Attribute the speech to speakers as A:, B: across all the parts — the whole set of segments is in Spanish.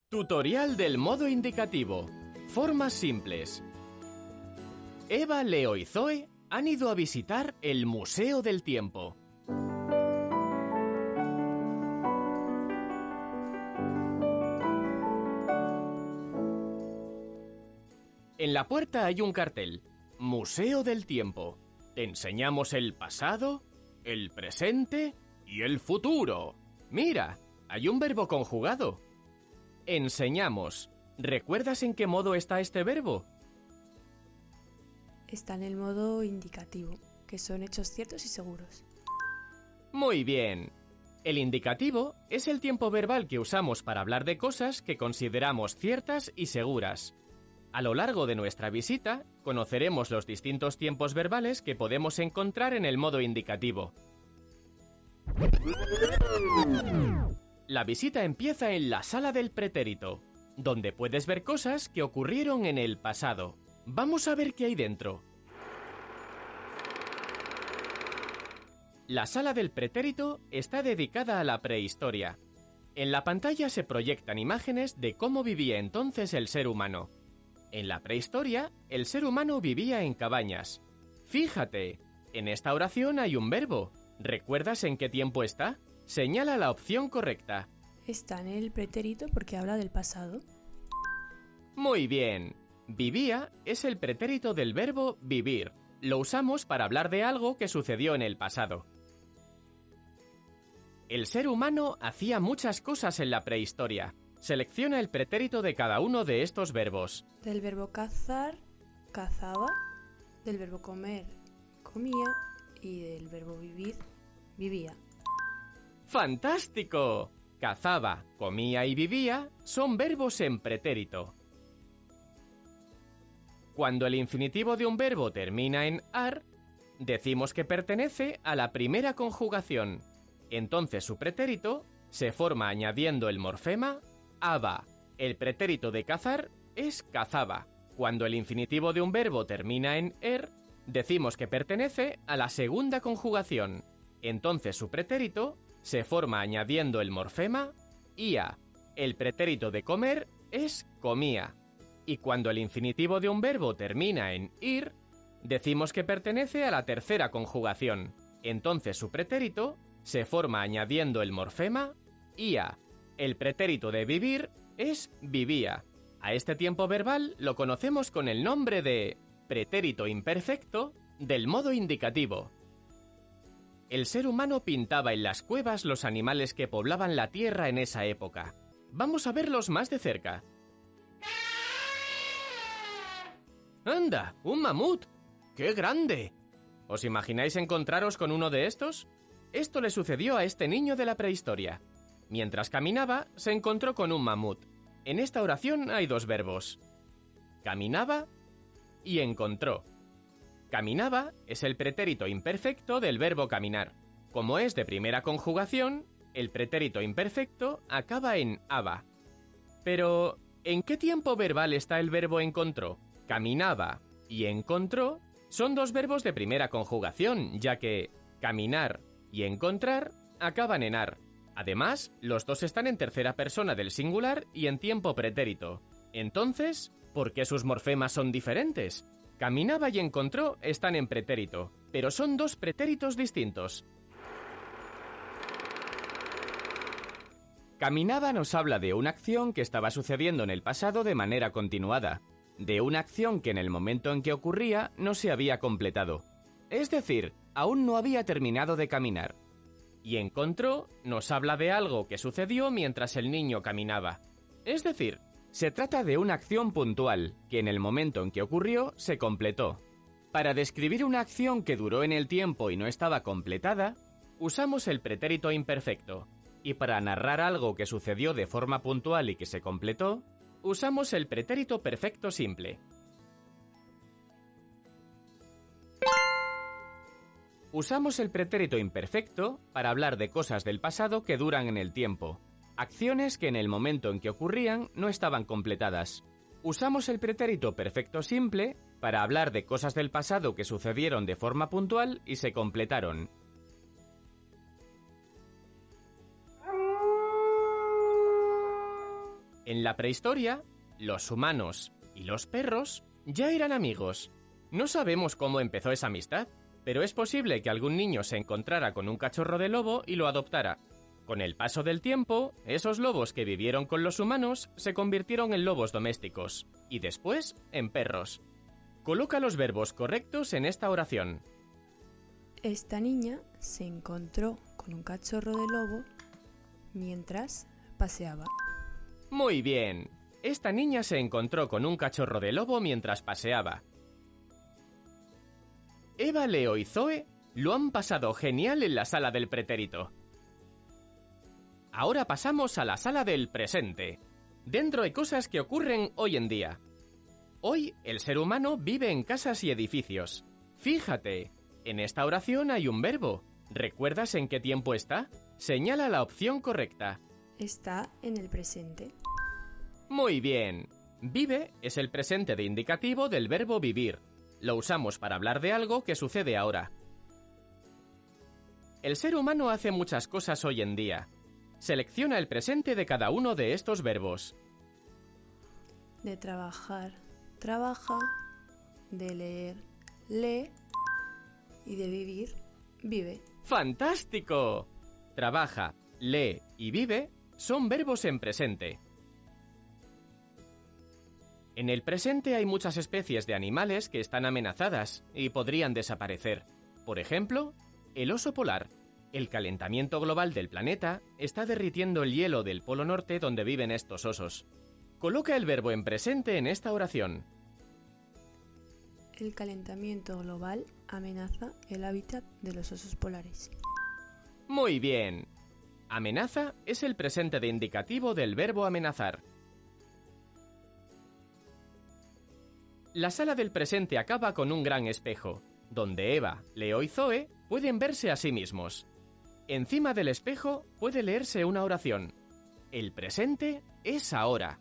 A: Tutorial del modo indicativo. Formas simples. Eva, Leo y Zoe han ido a visitar el Museo del Tiempo. En la puerta hay un cartel. Museo del Tiempo. Te enseñamos el pasado, el presente y el futuro. Mira, hay un verbo conjugado. Enseñamos. ¿Recuerdas en qué modo está este verbo?
B: Está en el modo indicativo, que son hechos ciertos y seguros.
A: Muy bien. El indicativo es el tiempo verbal que usamos para hablar de cosas que consideramos ciertas y seguras. A lo largo de nuestra visita, conoceremos los distintos tiempos verbales que podemos encontrar en el modo indicativo. La visita empieza en la sala del pretérito, donde puedes ver cosas que ocurrieron en el pasado. Vamos a ver qué hay dentro. La sala del pretérito está dedicada a la prehistoria. En la pantalla se proyectan imágenes de cómo vivía entonces el ser humano. En la prehistoria, el ser humano vivía en cabañas. Fíjate, en esta oración hay un verbo. ¿Recuerdas en qué tiempo está? Señala la opción correcta.
B: Está en el pretérito porque habla del pasado.
A: Muy bien. Vivía es el pretérito del verbo vivir. Lo usamos para hablar de algo que sucedió en el pasado. El ser humano hacía muchas cosas en la prehistoria. Selecciona el pretérito de cada uno de estos verbos.
B: Del verbo cazar, cazaba. Del verbo comer, comía. Y del verbo vivir, vivía.
A: ¡Fantástico! Cazaba, comía y vivía son verbos en pretérito. Cuando el infinitivo de un verbo termina en ar, decimos que pertenece a la primera conjugación. Entonces su pretérito se forma añadiendo el morfema aba. El pretérito de cazar es cazaba. Cuando el infinitivo de un verbo termina en er, decimos que pertenece a la segunda conjugación. Entonces su pretérito se forma añadiendo el morfema ia. El pretérito de comer es comía. Y cuando el infinitivo de un verbo termina en ir, decimos que pertenece a la tercera conjugación. Entonces su pretérito se forma añadiendo el morfema ia. El pretérito de vivir es vivía. A este tiempo verbal lo conocemos con el nombre de pretérito imperfecto del modo indicativo. El ser humano pintaba en las cuevas los animales que poblaban la tierra en esa época. Vamos a verlos más de cerca. ¡Anda! ¡Un mamut! ¡Qué grande! ¿Os imagináis encontraros con uno de estos? Esto le sucedió a este niño de la prehistoria. Mientras caminaba, se encontró con un mamut. En esta oración hay dos verbos. Caminaba y encontró. Caminaba es el pretérito imperfecto del verbo caminar. Como es de primera conjugación, el pretérito imperfecto acaba en aba. Pero, ¿en qué tiempo verbal está el verbo encontró? Caminaba y encontró son dos verbos de primera conjugación, ya que caminar y encontrar acaban en ar. Además, los dos están en tercera persona del singular y en tiempo pretérito. Entonces, ¿por qué sus morfemas son diferentes? Caminaba y encontró están en pretérito, pero son dos pretéritos distintos. Caminaba nos habla de una acción que estaba sucediendo en el pasado de manera continuada, de una acción que en el momento en que ocurría no se había completado. Es decir, aún no había terminado de caminar. Y encontró nos habla de algo que sucedió mientras el niño caminaba. Es decir, se trata de una acción puntual, que en el momento en que ocurrió se completó. Para describir una acción que duró en el tiempo y no estaba completada, usamos el pretérito imperfecto. Y para narrar algo que sucedió de forma puntual y que se completó, usamos el pretérito perfecto simple. Usamos el pretérito imperfecto para hablar de cosas del pasado que duran en el tiempo, acciones que en el momento en que ocurrían no estaban completadas. Usamos el pretérito perfecto simple para hablar de cosas del pasado que sucedieron de forma puntual y se completaron. En la prehistoria, los humanos y los perros ya eran amigos. No sabemos cómo empezó esa amistad, pero es posible que algún niño se encontrara con un cachorro de lobo y lo adoptara. Con el paso del tiempo, esos lobos que vivieron con los humanos se convirtieron en lobos domésticos, y después en perros. Coloca los verbos correctos en esta oración.
B: Esta niña se encontró con un cachorro de lobo mientras paseaba.
A: Muy bien. Esta niña se encontró con un cachorro de lobo mientras paseaba. Eva, Leo y Zoe lo han pasado genial en la sala del pretérito. Ahora pasamos a la sala del presente. Dentro hay cosas que ocurren hoy en día. Hoy el ser humano vive en casas y edificios. Fíjate, en esta oración hay un verbo. ¿Recuerdas en qué tiempo está? Señala la opción correcta.
B: Está en el presente.
A: Muy bien. Vive es el presente de indicativo del verbo vivir. Lo usamos para hablar de algo que sucede ahora. El ser humano hace muchas cosas hoy en día. Selecciona el presente de cada uno de estos verbos.
B: De trabajar, trabaja. De leer, lee. Y de vivir, vive.
A: ¡Fantástico! Trabaja, lee y vive son verbos en presente. En el presente hay muchas especies de animales que están amenazadas y podrían desaparecer. Por ejemplo, el oso polar. El calentamiento global del planeta está derritiendo el hielo del Polo Norte donde viven estos osos. Coloca el verbo en presente en esta oración.
B: El calentamiento global amenaza el hábitat de los osos polares.
A: Muy bien. Amenaza es el presente de indicativo del verbo amenazar. La sala del presente acaba con un gran espejo, donde Eva, Leo y Zoe pueden verse a sí mismos. Encima del espejo puede leerse una oración. El presente es ahora.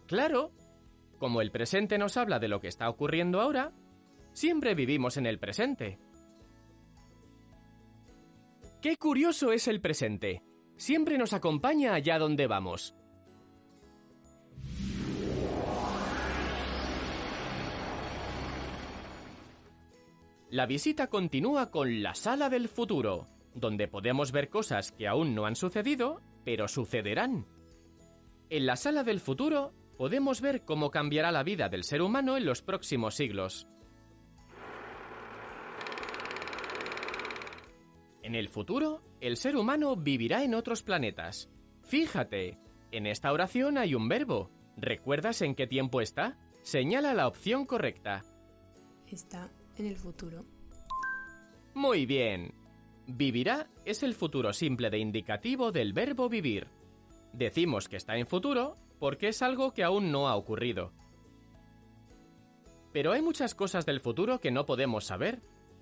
A: Claro, como el presente nos habla de lo que está ocurriendo ahora, siempre vivimos en el presente. ¡Qué curioso es el presente! Siempre nos acompaña allá donde vamos. La visita continúa con la sala del futuro, donde podemos ver cosas que aún no han sucedido, pero sucederán. En la sala del futuro podemos ver cómo cambiará la vida del ser humano en los próximos siglos. En el futuro, el ser humano vivirá en otros planetas. Fíjate, en esta oración hay un verbo. ¿Recuerdas en qué tiempo está? Señala la opción correcta.
B: Está en el futuro.
A: Muy bien. Vivirá es el futuro simple de indicativo del verbo vivir. Decimos que está en futuro porque es algo que aún no ha ocurrido. Pero hay muchas cosas del futuro que no podemos saber,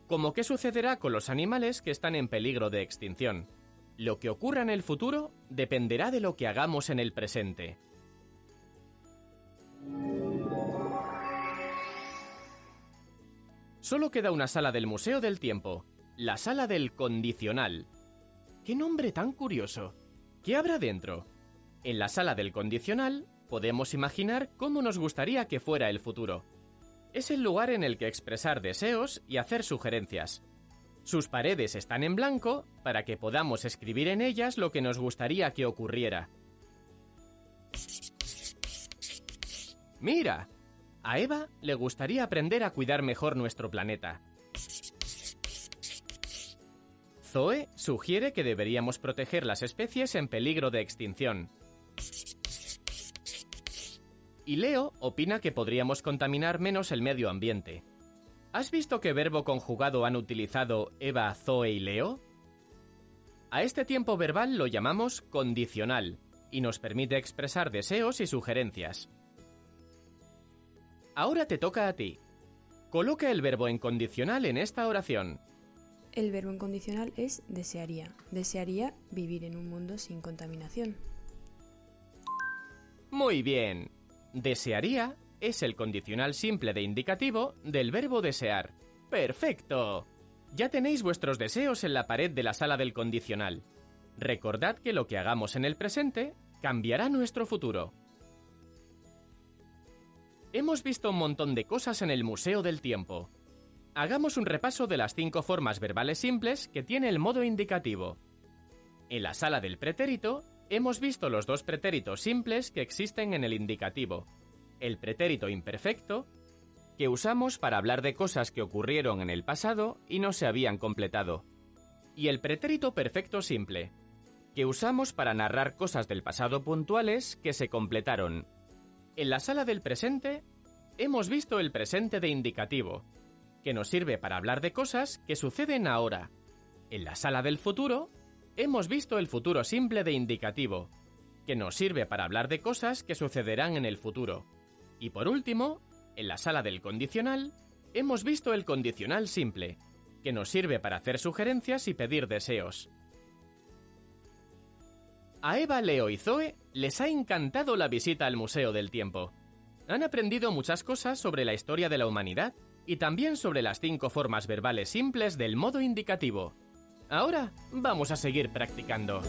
A: como qué sucederá con los animales que están en peligro de extinción. Lo que ocurra en el futuro dependerá de lo que hagamos en el presente. Solo queda una sala del Museo del Tiempo, la sala del condicional. ¡Qué nombre tan curioso! ¿Qué habrá dentro? En la sala del condicional podemos imaginar cómo nos gustaría que fuera el futuro. Es el lugar en el que expresar deseos y hacer sugerencias. Sus paredes están en blanco para que podamos escribir en ellas lo que nos gustaría que ocurriera. ¡Mira! A Eva le gustaría aprender a cuidar mejor nuestro planeta. Zoe sugiere que deberíamos proteger las especies en peligro de extinción. Y Leo opina que podríamos contaminar menos el medio ambiente. ¿Has visto qué verbo conjugado han utilizado Eva, Zoe y Leo? A este tiempo verbal lo llamamos condicional y nos permite expresar deseos y sugerencias. Ahora te toca a ti. Coloca el verbo en condicional en esta oración.
B: El verbo en condicional es desearía. Desearía vivir en un mundo sin contaminación.
A: Muy bien. Desearía es el condicional simple de indicativo del verbo desear. ¡Perfecto! Ya tenéis vuestros deseos en la pared de la sala del condicional. Recordad que lo que hagamos en el presente cambiará nuestro futuro. Hemos visto un montón de cosas en el Museo del Tiempo. Hagamos un repaso de las 5 formas verbales simples que tiene el modo indicativo. En la sala del pretérito, hemos visto los 2 pretéritos simples que existen en el indicativo. El pretérito imperfecto, que usamos para hablar de cosas que ocurrieron en el pasado y no se habían completado. Y el pretérito perfecto simple, que usamos para narrar cosas del pasado puntuales que se completaron. En la sala del presente, hemos visto el presente de indicativo, que nos sirve para hablar de cosas que suceden ahora. En la sala del futuro, hemos visto el futuro simple de indicativo, que nos sirve para hablar de cosas que sucederán en el futuro. Y por último, en la sala del condicional, hemos visto el condicional simple, que nos sirve para hacer sugerencias y pedir deseos. A Eva, Leo y Zoe les ha encantado la visita al Museo del Tiempo. Han aprendido muchas cosas sobre la historia de la humanidad y también sobre las 5 formas verbales simples del modo indicativo. Ahora vamos a seguir practicando.